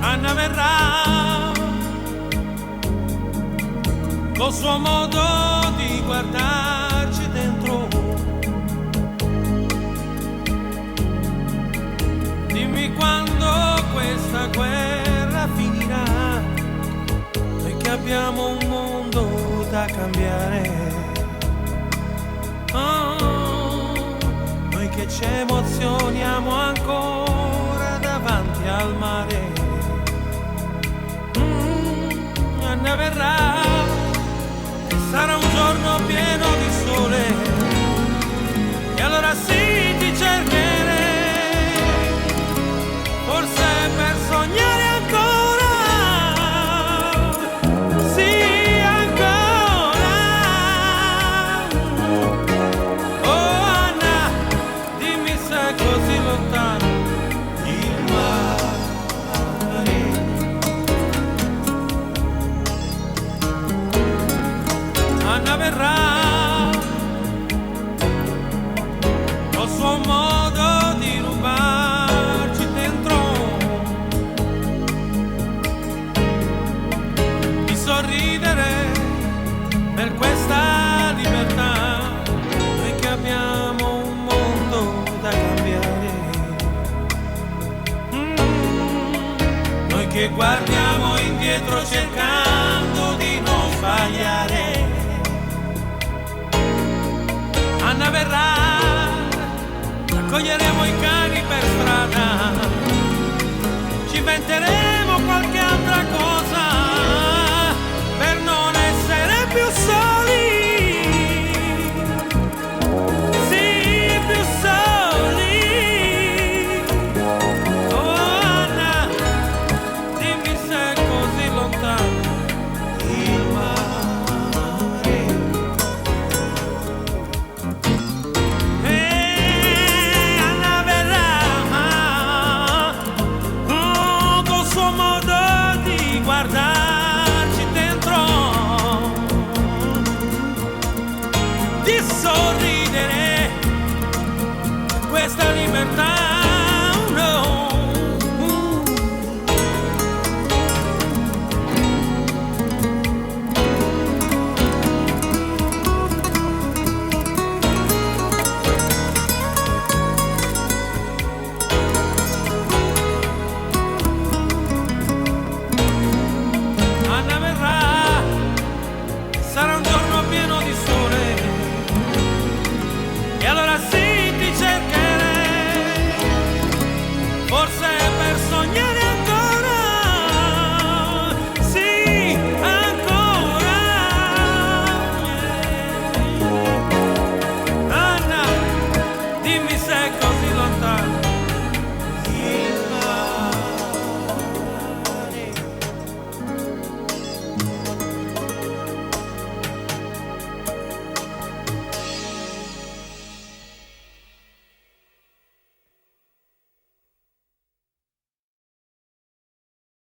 Anna verrà col suo modo di guardarci dentro. Dimmi quando questa guerra finirà, noi che abbiamo un mondo da cambiare. Oh, noi che ci emozioniamo ancora davanti al mare. Anna verrà e sarà un giorno pieno di sole, e allora sì ti cercherei, forse per sognare ancora, sì ancora. Oh Anna, dimmi se è così lontano il mare. Anna verrà col suo modo di rubarci dentro, di sorridere per questa libertà, noi che abbiamo un mondo da cambiare. Noi che guardiamo indietro cercando di non sbagliare. Anna verrà, raccoglieremo i cani per strada, ci inventeremo qualche altra cosa per non essere più soli. Sì, più soli. Oh Anna, dimmi se è così lontano il mare. Guardarci dentro, di sorridere, questa libertà, no. Anna verrà, sarà un giorno pieno di sole, e allora sì ti cercherei, forse per sognare